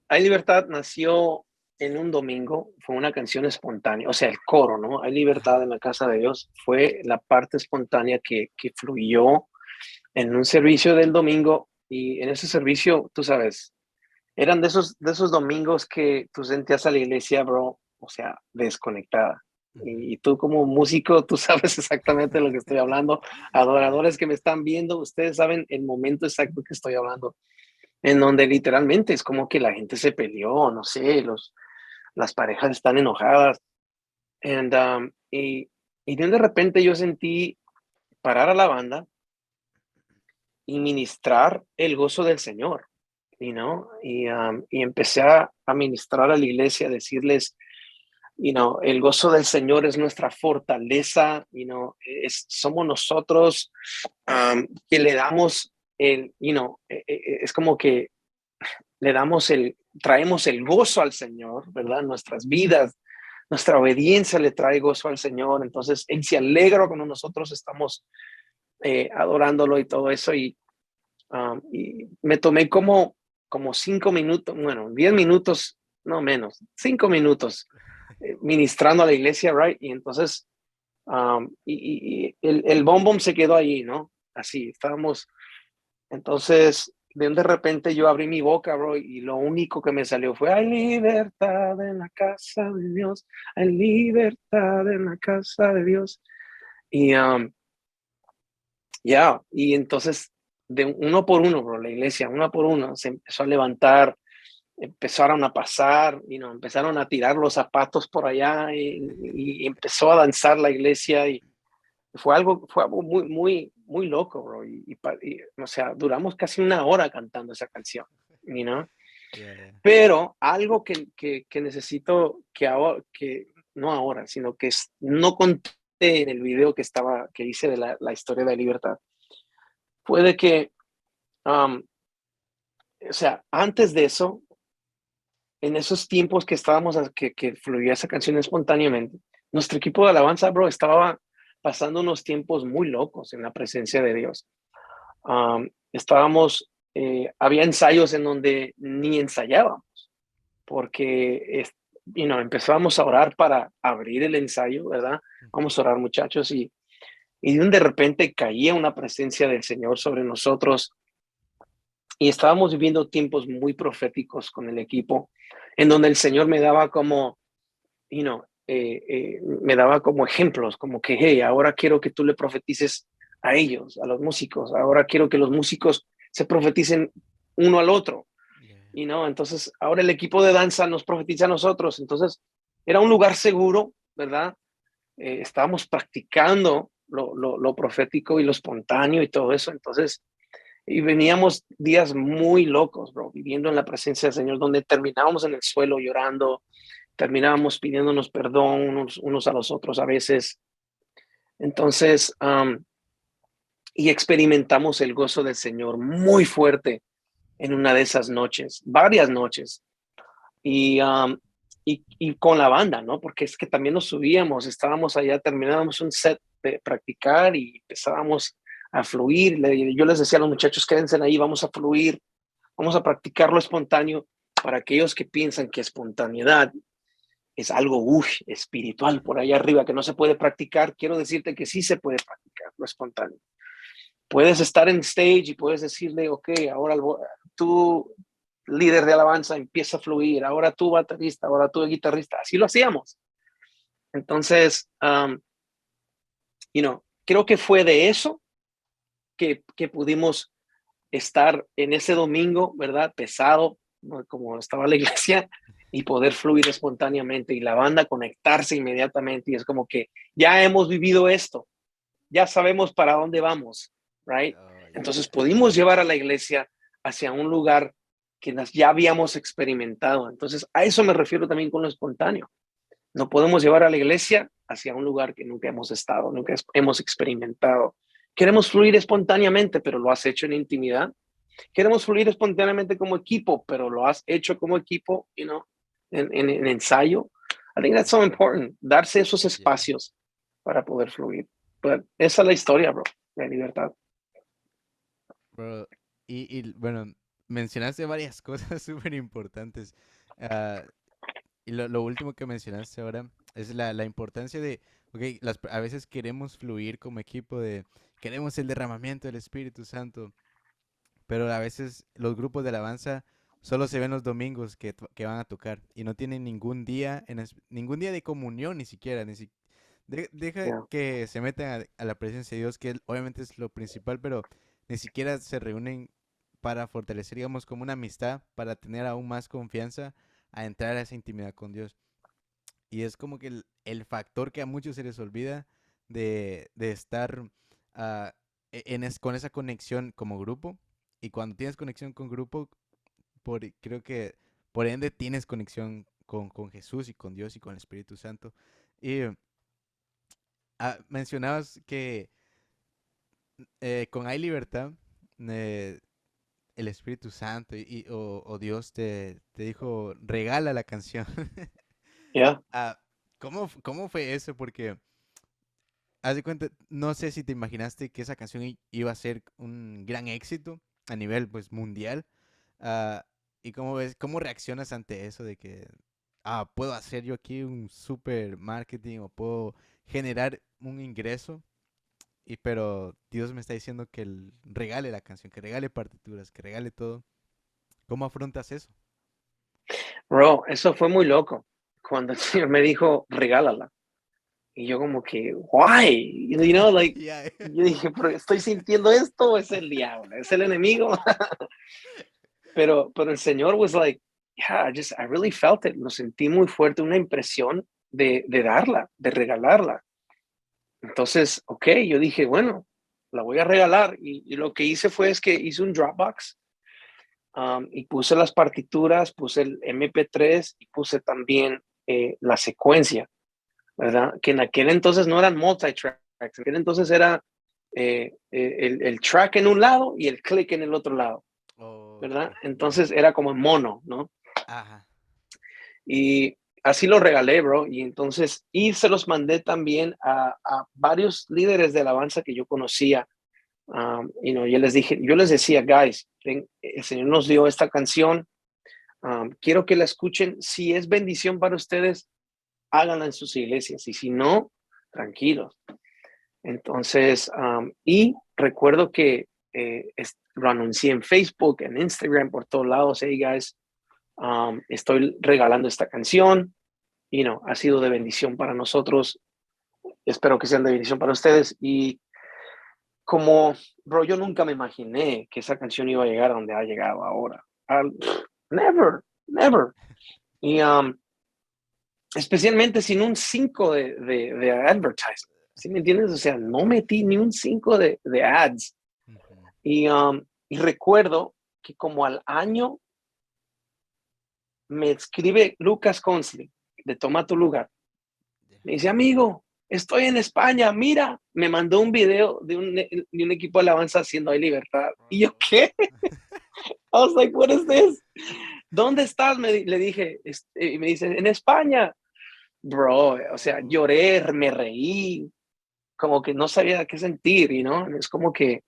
Hay Libertad nació en un domingo, fue una canción espontánea, o sea, el coro, ¿no? Hay libertad en Ajá. la casa de Dios, fue la parte espontánea que fluyó en un servicio del domingo y en ese servicio, tú sabes, eran de esos domingos que tú sentías a la iglesia, bro, o sea, desconectada. Ujú. Y tú como músico, tú sabes exactamente de lo que estoy hablando. Yeah. Adoradores que me están viendo, ustedes saben el momento exacto que estoy hablando, en donde literalmente es como que la gente se peleó, no sé, las parejas están enojadas. Y de repente yo sentí parar a la banda y ministrar el gozo del Señor, y empecé a ministrar a la iglesia, a decirles, el gozo del Señor es nuestra fortaleza, somos nosotros que le damos es como que traemos el gozo al Señor, ¿verdad? Nuestras vidas, nuestra obediencia le trae gozo al Señor. Entonces, Él se alegra cuando nosotros estamos adorándolo y todo eso. Y me tomé como 5 minutos, bueno, 10 minutos, no menos, 5 minutos ministrando a la iglesia, right? Y entonces, y el bom bom se quedó allí, ¿no? Así, estábamos. Entonces, de repente yo abrí mi boca, bro, y lo único que me salió fue, hay libertad en la casa de Dios, hay libertad en la casa de Dios. Y y entonces, de uno por uno, bro, la iglesia, uno por uno, se empezó a levantar, empezaron a pasar, empezaron a tirar los zapatos por allá y empezó a danzar la iglesia y fue algo muy, muy, muy loco, bro. O sea, duramos casi una hora cantando esa canción, you know? Yeah, yeah. Pero algo que necesito que no ahora, sino que no conté en el video que hice de la historia de libertad, fue de que, um, o sea, antes de eso, en esos tiempos que estábamos, que fluía esa canción espontáneamente, nuestro equipo de alabanza, bro, estaba pasando unos tiempos muy locos en la presencia de Dios. Había ensayos en donde ni ensayábamos, porque empezábamos a orar para abrir el ensayo, ¿verdad? Ujú. Vamos a orar, muchachos, y de repente caía una presencia del Señor sobre nosotros y estábamos viviendo tiempos muy proféticos con el equipo, en donde el Señor me daba como, me daba como ejemplos, como que, hey, ahora quiero que tú le profetices a ellos, a los músicos, ahora quiero que los músicos se profeticen uno al otro, Yeah. entonces ahora el equipo de danza nos profetiza a nosotros, entonces era un lugar seguro, ¿verdad? Estábamos practicando lo profético y lo espontáneo y todo eso, entonces, y veníamos días muy locos, bro, viviendo en la presencia del Señor, donde terminábamos en el suelo llorando, terminábamos pidiéndonos perdón unos a los otros a veces. Entonces, y experimentamos el gozo del Señor muy fuerte en una de esas noches, varias noches. Y, y con la banda, ¿no? Porque es que también nos subíamos, estábamos allá, terminábamos un set de practicar y empezábamos a fluir. Yo les decía a los muchachos, quédense ahí, vamos a fluir, vamos a practicar lo espontáneo. Para aquellos que piensan que espontaneidad es algo espiritual por allá arriba que no se puede practicar, quiero decirte que sí se puede practicar lo espontáneo. Puedes estar en stage y puedes decirle, ok, ahora tú, líder de alabanza, empieza a fluir, ahora tú baterista, ahora tú guitarrista, así lo hacíamos. Entonces, creo que fue de eso que pudimos estar en ese domingo, ¿verdad? Pesado, ¿no? Como estaba la iglesia, y poder fluir espontáneamente y la banda conectarse inmediatamente. Y es como que ya hemos vivido esto, ya sabemos para dónde vamos, right? Oh, Entonces yeah. pudimos llevar a la iglesia hacia un lugar que ya habíamos experimentado. Entonces a eso me refiero también con lo espontáneo. No podemos llevar a la iglesia hacia un lugar que nunca hemos estado, nunca hemos experimentado. Queremos fluir espontáneamente, pero lo has hecho en intimidad. Queremos fluir espontáneamente como equipo, pero lo has hecho como equipo, en ensayo. I think that's so important, darse esos Yeah. espacios para poder fluir. But esa es la historia, bro, de libertad. Bro, bueno, mencionaste varias cosas súper importantes. Ah, y lo último que mencionaste ahora es la importancia de, ok, a veces queremos fluir como equipo queremos el derramamiento del Espíritu Santo, pero a veces los grupos de alabanza solo se ven los domingos que van a tocar y no tienen ningún día, ningún día de comunión ni siquiera, deja Yeah, que se metan a la presencia de Dios, que obviamente es lo principal, pero ni siquiera se reúnen para fortalecer, digamos, como una amistad, para tener aún más confianza a entrar a esa intimidad con Dios. Y es como que el factor que a muchos se les olvida de estar ah, con esa conexión como grupo. Y cuando tienes conexión con grupo, creo que por ende tienes conexión con Jesús y con Dios y con el Espíritu Santo. Y mencionabas que con Hay Libertad, eh, el Espíritu Santo o Dios te dijo, regala la canción. yeah. Ah, ¿cómo fue eso? Porque, haz de cuenta, no sé si te imaginaste que esa canción iba a ser un gran éxito a nivel, pues, mundial. Ah, ¿Y cómo reaccionas ante eso de que, puedo hacer yo aquí un super marketing o puedo generar un ingreso? Pero Dios me está diciendo que regale la canción, que regale partituras, que regale todo. ¿Cómo afrontas eso? Bro, eso fue muy loco. Cuando el Señor me dijo, regálala. Y yo como que, why? Like, Ya. yo dije, pero estoy sintiendo esto, o es el diablo, es el enemigo. Pero el Señor was like, yeah, I really felt it. Lo sentí muy fuerte, una impresión de darla, de regalarla. Entonces, ok, yo dije, bueno, la voy a regalar. Y lo que hice fue es que hice un Dropbox, y puse las partituras, puse el MP3 y puse también la secuencia, ¿verdad? Que en aquel entonces no eran multitracks, en aquel entonces era el track en un lado y el click en el otro lado, ¿verdad? Ok, ya. Entonces era como en mono, ¿no? Ajá. Y así lo regalé, bro. Y entonces, y se los mandé también a varios líderes de alabanza que yo conocía. Yo les decía, guys, el Señor nos dio esta canción. Quiero que la escuchen. Si es bendición para ustedes, háganla en sus iglesias. Y si no, tranquilos. Entonces, y recuerdo que lo anuncié en Facebook, en Instagram, por todos lados. Hey, guys, estoy regalando esta canción. Ha sido de bendición para nosotros. Espero que sean de bendición para ustedes. Y como, bro, yo nunca me imaginé que esa canción iba a llegar a donde ha llegado ahora. Never, never. Y especialmente sin un 5 de advertising. ¿Sí me entiendes? O sea, no metí ni un 5 de ads. Ujú. Y recuerdo que como al año me escribe Lucas Consli de Toma tu Lugar. Ya. Me dice, amigo, estoy en España, mira. Me mandó un video de un equipo de alabanza haciendo Hay Libertad. Y yo, ¿qué? I was like, what is this? ¿Dónde estás? Le dije, y me dice, en España. Bro, o sea, lloré, me reí, como que no sabía qué sentir, es como que,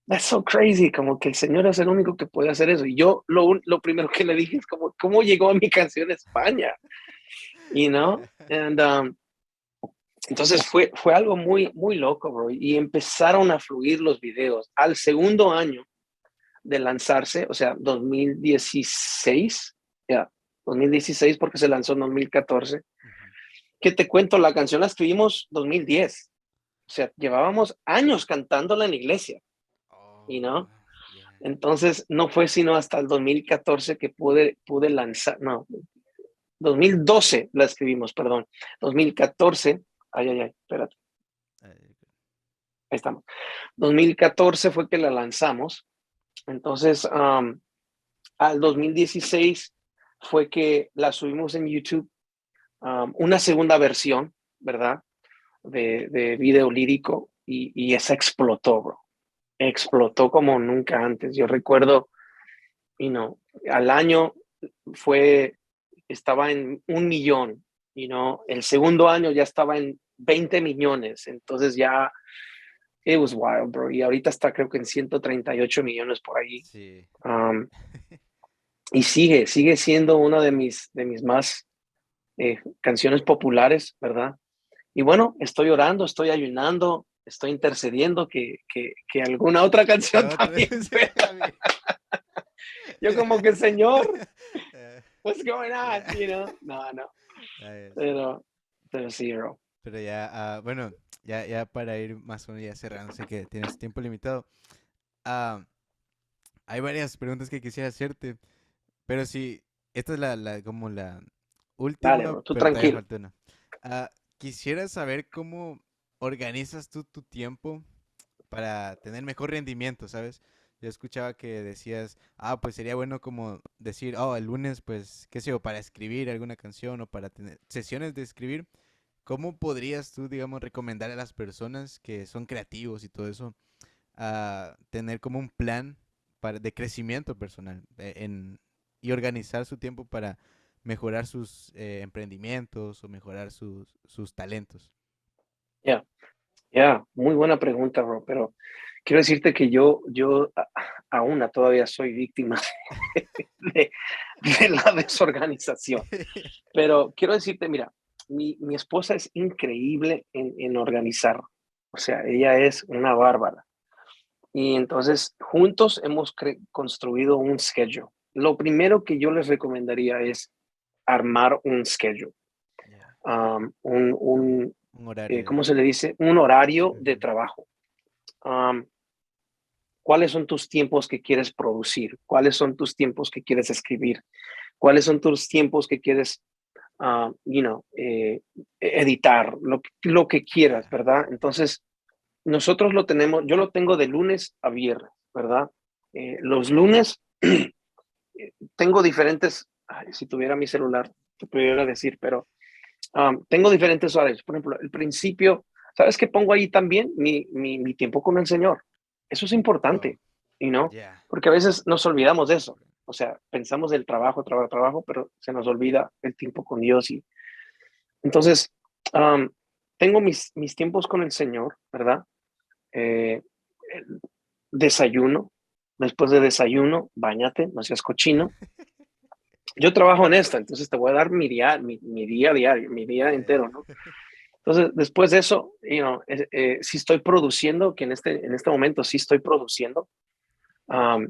that's so crazy, como que el Señor es el único que puede hacer eso. Y yo lo primero que le dije es como, ¿cómo llegó a mi canción a España? And, entonces fue algo muy, muy loco, bro, y empezaron a fluir los videos. Al segundo año de lanzarse, o sea, 2016, ya, 2016 porque se lanzó en 2014. Ujú. ¿Qué te cuento? La canción la escribimos 2010. O sea, llevábamos años cantándola en la iglesia, Oh, yeah. Entonces, no fue sino hasta el 2014 que pude lanzar, no, 2012 la escribimos, perdón. 2014, espérate, Ay, ahí estamos. 2014 fue que la lanzamos. Entonces, al 2016 fue que la subimos en YouTube, una segunda versión, ¿verdad? De video lírico y esa explotó, bro. Explotó como nunca antes. Yo recuerdo, al año estaba en 1 millón, el segundo año ya estaba en 20 millones. Entonces ya, it was wild, bro. Y ahorita está creo que en 138 millones por ahí. sí. Um, y sigue siendo una de mis más canciones populares, ¿verdad? Y bueno, estoy orando, estoy ayunando, estoy intercediendo que alguna otra Que canción otra vez también sí, pueda. amigo. Yo como que, Señor, Eh, what's going on, yeah. No, Ay, sí. pero sí, bro. Pero ya, bueno, ya para ir más o menos ya cerrando, sé que tienes tiempo limitado. ah, Hay varias preguntas que quisiera hacerte, pero sí, esta es como la Dale, última, bro, tú pero todavía tranquilo. falta una. Quisiera saber cómo organizas tú tu tiempo para tener mejor rendimiento, ¿sabes? Yo escuchaba que decías, pues sería bueno como decir, el lunes, pues, qué sé yo, para escribir alguna canción o para tener sesiones de escribir. ¿Cómo podrías tú, digamos, recomendar a las personas que son creativos y todo eso a tener como un plan de crecimiento personal y organizar su tiempo para mejorar sus emprendimientos o mejorar sus talentos? Ya, muy buena pregunta, bro, pero quiero decirte que yo aún todavía soy víctima de, de la desorganización. Pero quiero decirte, mira, mi esposa es increíble en organizar. O sea, ella es una bárbara. Y entonces, juntos hemos construido un schedule. Lo primero que yo les recomendaría es armar un schedule, Ya. un Un horario. ¿cómo se le dice? Un horario de Ujú. trabajo. Um, ¿Cuáles son tus tiempos que quieres producir? ¿Cuáles son tus tiempos que quieres escribir? ¿Cuáles son tus tiempos que quieres, editar? Lo que quieras, Ya. ¿verdad? Entonces, nosotros yo lo tengo de lunes a viernes, ¿verdad? Los lunes tengo diferentes, si tuviera mi celular, te pudiera decir, pero tengo diferentes horarios. Por ejemplo, el principio, ¿sabes qué pongo ahí también? Mi tiempo con el Señor. Eso es Oh, importante, ya. porque a veces nos olvidamos de eso. O sea, pensamos del trabajo, trabajo, trabajo, pero se nos olvida el tiempo con Dios. Y entonces, um, tengo mis tiempos con el Señor, ¿verdad? Eh, Desayuno. Después de desayuno, báñate, no seas cochino. Yo trabajo en esto, entonces te voy a dar mi día diario, mi día Ya, ya. entero, ¿no? Entonces, después de eso, si estoy produciendo, que en este momento sí estoy produciendo, um,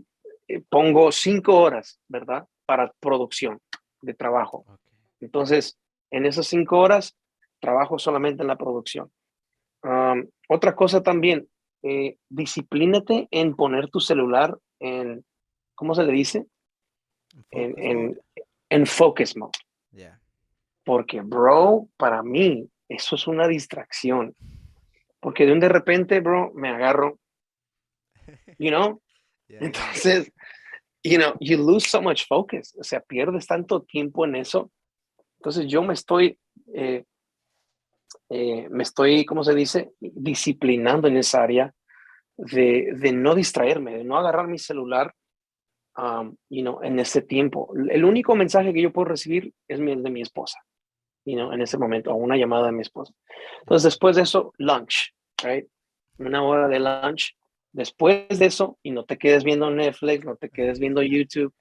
pongo 5 horas, ¿verdad? Para producción de trabajo. Ok. Entonces, en esas 5 horas, trabajo solamente en la producción. Otra cosa también, disciplínate en poner tu celular en, ¿cómo se le dice? En En, focus mode. en, en focus mode. Ya. Porque, bro, para mí, eso es una distracción. Porque de repente, bro, me agarro, you know? Ya, ya. Entonces, you lose so much focus. O sea, pierdes tanto tiempo en eso. Entonces, yo eh, me estoy, ¿cómo se dice? Disciplinando en esa área de no distraerme, de no agarrar mi celular, en ese tiempo. El único mensaje que yo puedo recibir es el de mi esposa, en ese momento, o una llamada de mi esposa. Entonces, Ok. después de eso, lunch, right? Una hora de lunch. Después de eso, y no te quedes viendo Netflix, no te quedes viendo YouTube.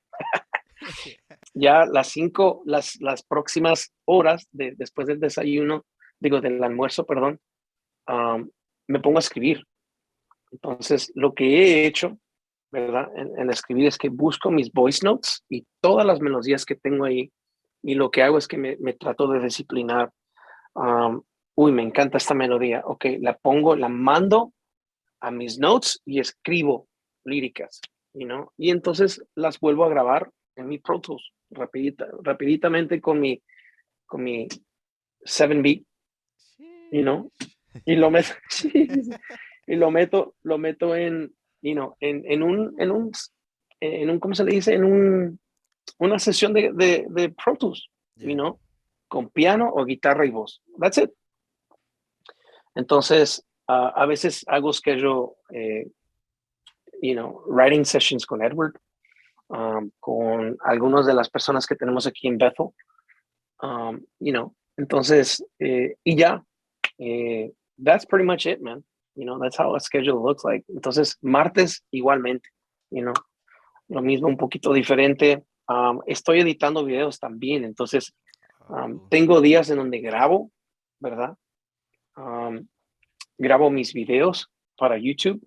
Ya las próximas horas después del desayuno, digo, del almuerzo, perdón, me pongo a escribir. Entonces, lo que he hecho, ¿verdad? En escribir es que busco mis voice notes y todas las melodías que tengo ahí. Y lo que hago es que me trato de disciplinar. Um, Me encanta esta melodía. Ok, la pongo, la mando a mis notes y escribo líricas, y entonces las vuelvo a grabar en mi Pro Tools, rapiditamente con mi 7-beat, you know, Sheesh. y lo meto, y lo meto en un, ¿cómo se le dice? Una sesión de Pro Tools, you Ya. know, con piano o guitarra y voz. That's it. Entonces, a veces hago schedule, writing sessions con Edward, con algunas de las personas que tenemos aquí en Bethel, entonces, y ya, that's pretty much it, man. That's how a schedule looks like. Entonces, martes igualmente, you know, lo mismo, un poquito diferente. Estoy editando videos también, entonces, Oh. tengo días en donde grabo, ¿verdad? Um, Grabo mis videos para YouTube,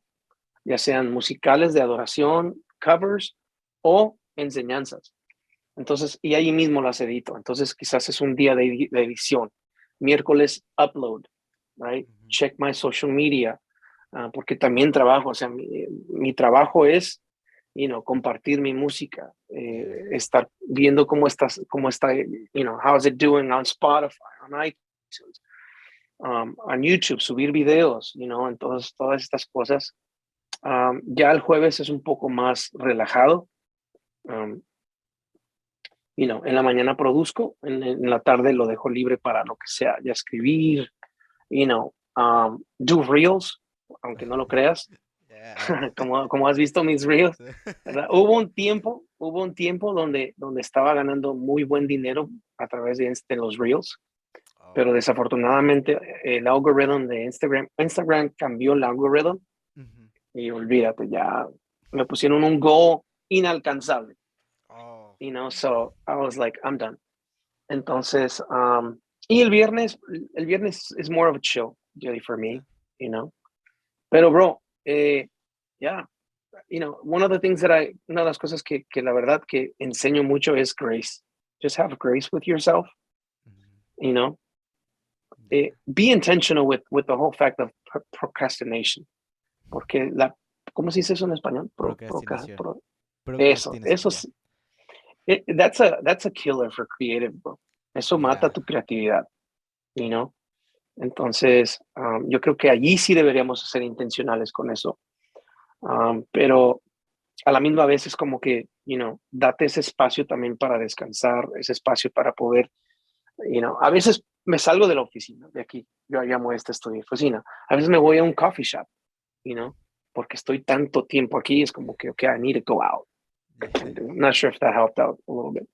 ya sean musicales de adoración, covers o enseñanzas. Entonces, y ahí mismo las edito. Entonces, quizás es un día de edición. Miércoles, upload, right? Ujú. Check my social media, porque también trabajo, o sea, mi trabajo es, compartir mi música, Yeah. estar viendo cómo está, how is it doing on Spotify, on iTunes, on YouTube, subir videos, entonces todas estas cosas. Ya el jueves es un poco más relajado. Um, en la mañana produzco, en la tarde lo dejo libre para lo que sea, ya escribir, do reels, aunque no lo creas, Yeah. como has visto mis reels, Sí. ¿verdad? Hubo un tiempo donde estaba ganando muy buen dinero a través de los reels, pero Oh. desafortunadamente el algoritmo de Instagram cambió el algoritmo Ujú. y olvídate, ya me pusieron un goal inalcanzable, Oh. so I was like, I'm done. Entonces, y el viernes es more of a chill day for Yeah. me, you know. Pero, bro, yeah, una de las cosas que la verdad que enseño mucho es grace. Just have grace with yourself, Ujú. you know. Yeah. Be intentional with the whole fact of procrastination. Porque ¿cómo se dice eso en español? Procrastinación. Eso Procrastinación, ya. sí. That's a killer for creative, bro. Eso mata Yeah. tu creatividad, you know. Entonces, yo creo que allí sí deberíamos ser intencionales con eso. Pero a la misma vez es como que, date ese espacio también para descansar, ese espacio para poder, a veces me salgo de la oficina, de aquí, yo llamo estudio oficina, a veces me voy a un coffee shop, you know, porque estoy tanto tiempo aquí, es como que, okay, I need to go out. Yeah. I'm not sure if that helped out a little bit.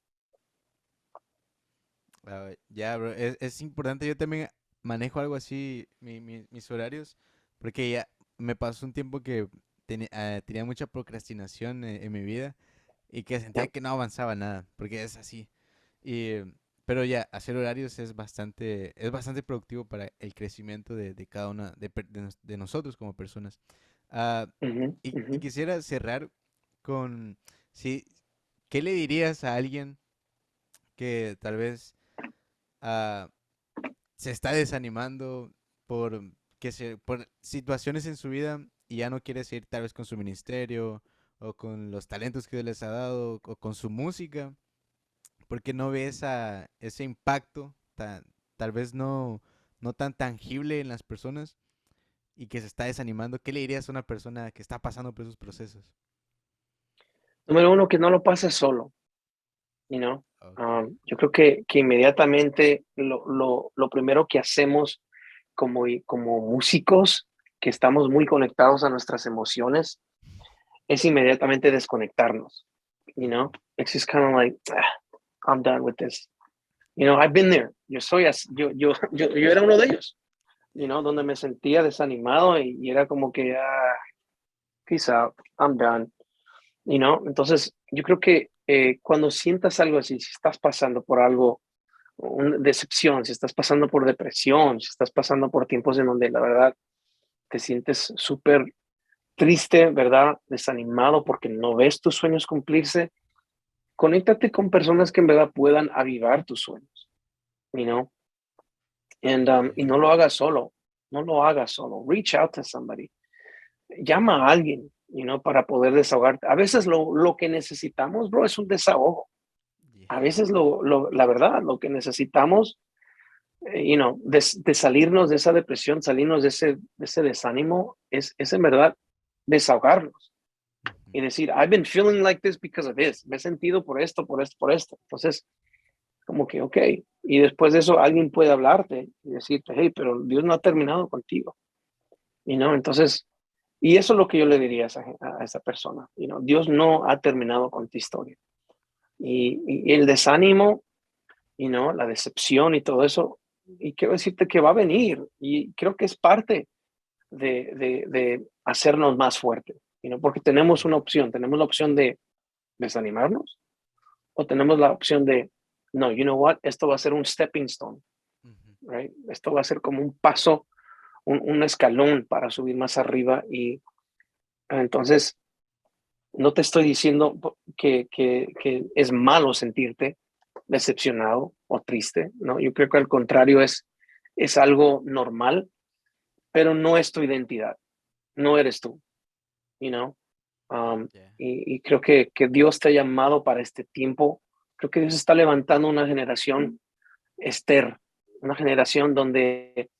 Ya, bro. Es importante. Yo también manejo algo así, mis horarios, porque ya me pasó un tiempo que tenía mucha procrastinación en mi vida y que sentía Yeah. que no avanzaba nada, porque es así. Y, pero ya, hacer horarios es bastante productivo para el crecimiento de cada una de nosotros como personas. Ah, Ujú, y ujú. quisiera cerrar con, si, ¿qué le dirías a alguien que tal vez ah, se está desanimando por, por situaciones en su vida y ya no quiere seguir tal vez con su ministerio o con los talentos que Dios les ha dado o con su música, porque no ve ese impacto tal vez no tan tangible en las personas y que se está desanimando? ¿Qué le dirías a una persona que está pasando por esos procesos? Número uno, que no lo pases solo, you know. Ok. Yo creo que inmediatamente lo primero que hacemos como músicos, que estamos muy conectados a nuestras emociones, es inmediatamente desconectarnos, you know. Ujú. It's just kind of like, I'm done with this. You know, I've been there. Yo era uno de ellos, you Yeah. know, donde me sentía desanimado y era como que, peace out, I'm done, you know. Entonces, yo creo que cuando sientas algo así, si estás pasando por algo, una decepción, si estás pasando por depresión, si estás pasando por tiempos en donde la verdad te sientes súper triste, ¿verdad? Desanimado porque no ves tus sueños cumplirse, conéctate con personas que en verdad puedan avivar tus sueños, you know. Y Yeah. no lo hagas solo, no lo hagas solo. Reach out to somebody. Llama a alguien, you know, para poder desahogarte. A veces lo que necesitamos, bro, es un desahogo. A Yeah. veces la verdad, lo que necesitamos, you know, de salirnos de esa depresión, salirnos de ese desánimo, es en verdad desahogarnos Ujú. y decir, I've been feeling like this because of this. Me he sentido por esto, por esto, por esto. Entonces, como que, ok. Y después de eso, alguien puede hablarte y decirte, hey, pero Dios no ha terminado contigo. You know, entonces, y eso es lo que yo le diría a esa persona. You know, Dios no ha terminado con tu historia. Y el desánimo, you know, la decepción y todo eso, y quiero decirte que va a venir. Y creo que es parte de hacernos más fuertes. You know, porque tenemos una opción. Tenemos la opción de desanimarnos o tenemos la opción de, no, you know what, esto va a ser un stepping stone, Ujú. right? Esto va a ser como un paso, un escalón para subir más arriba y entonces no te estoy diciendo que es malo sentirte decepcionado o triste, ¿no? Yo creo que al contrario es algo normal, pero no es tu identidad, no eres tú, you know? Um, Yeah. y creo que Dios te ha llamado para este tiempo. Creo que Dios está levantando una generación Esther, una generación donde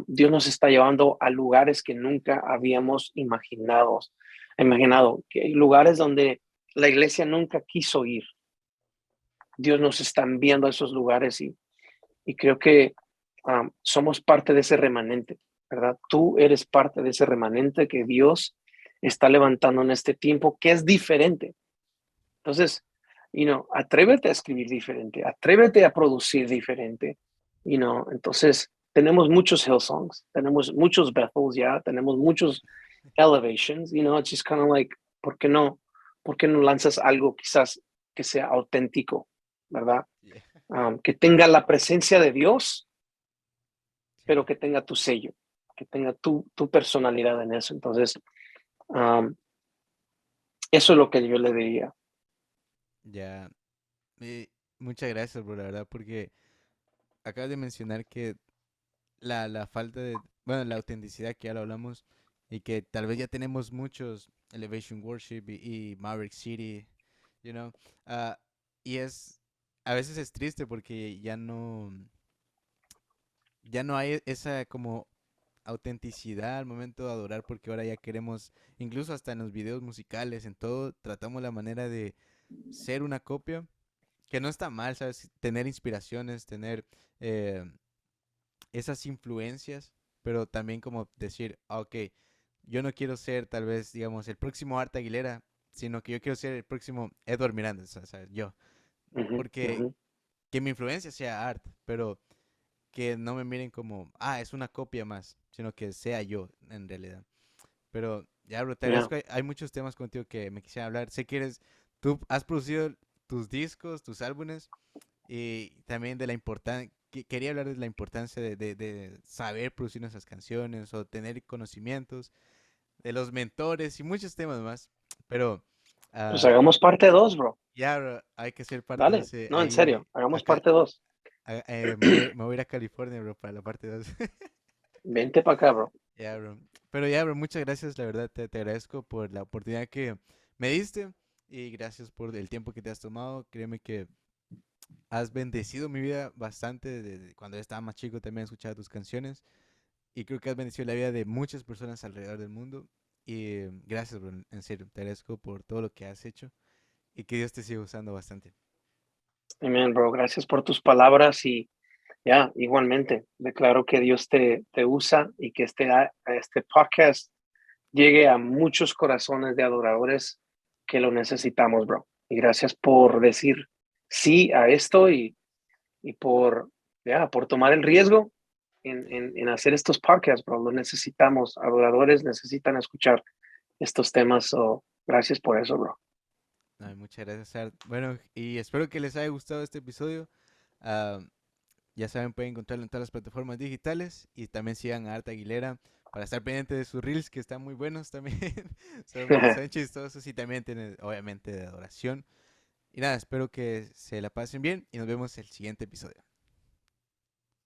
Dios nos está llevando a lugares que nunca habíamos imaginado, que hay lugares donde la iglesia nunca quiso ir. Dios nos está enviando a esos lugares y creo que somos parte de ese remanente, ¿verdad? Tú eres parte de ese remanente que Dios está levantando en este tiempo, que es diferente. Entonces, you know, atrévete a escribir diferente, atrévete a producir diferente, you know. Entonces, tenemos muchos Hillsongs, tenemos muchos Bethels ya, tenemos muchos Elevations, you know, it's just kind of like, ¿por qué no? ¿Por qué no lanzas algo quizás que sea auténtico, ¿verdad? Yeah. Que tenga la presencia de Dios, pero Yeah. que tenga tu sello, que tenga tu personalidad en eso. Entonces, um, eso es lo que yo le diría. Ya. Muchas gracias, bro, la verdad, porque acabas de mencionar que la falta de, bueno, la autenticidad que ya lo hablamos y que tal vez ya tenemos muchos Elevation Worship y Maverick City, you know, ah, y a veces es triste porque ya no hay esa como autenticidad al momento de adorar porque ahora ya queremos, incluso hasta en los videos musicales, en todo, tratamos la manera de ser una copia, que no está mal, ¿sabes? Tener inspiraciones, tener eh, esas influencias, pero también como decir, ok, yo no quiero ser tal vez, digamos, el próximo Art Aguilera, sino que yo quiero ser el próximo Edward Miranda, ¿sabes? Yo. Uh -huh, uh Porque -huh. que mi influencia sea art, pero que no me miren como, es una copia más, sino que sea yo en realidad. Pero ya, bro, te Yeah. agradezco. Hay muchos temas contigo que me quisiera hablar. Sé que tú has producido tus discos, tus álbumes, y también de la importancia, quería hablar de la importancia de saber producir nuestras canciones o tener conocimientos, de los mentores y muchos temas más. Pero Pues ah, hagamos parte 2, bro. ya, bro, hay que ser parte Dale. 12 No, en ahí. serio, hagamos Acá, parte 2. me voy a ir a California, bro, para la parte 2. Vente para acá, bro. Ya, bro. Pero ya, bro, muchas gracias, la verdad, te agradezco por la oportunidad que me diste y gracias por el tiempo que te has tomado. Créeme que has bendecido mi vida bastante. Desde cuando yo estaba más chico también escuchaba tus canciones y creo que has bendecido la vida de muchas personas alrededor del mundo. Y gracias, bro, en serio, te agradezco por todo lo que has hecho y que Dios te siga usando bastante. Amén, bro. Gracias por tus palabras y ya, igualmente. Declaro que Dios te usa y que este podcast llegue a muchos corazones de adoradores que lo necesitamos, bro. Y gracias por decir sí a esto y por tomar el riesgo en hacer estos podcasts, bro. Lo necesitamos. Adoradores necesitan escuchar estos temas. So, gracias por eso, bro. Ay, muchas gracias, Art. Bueno, y espero que les haya gustado este episodio. Ah, ya saben, pueden encontrarlo en todas las plataformas digitales y también sigan a Art Aguilera para estar pendiente de sus reels que están muy buenos también. Son chistosos y también tienen, obviamente, de adoración. Y nada, espero que se la pasen bien y nos vemos el siguiente episodio.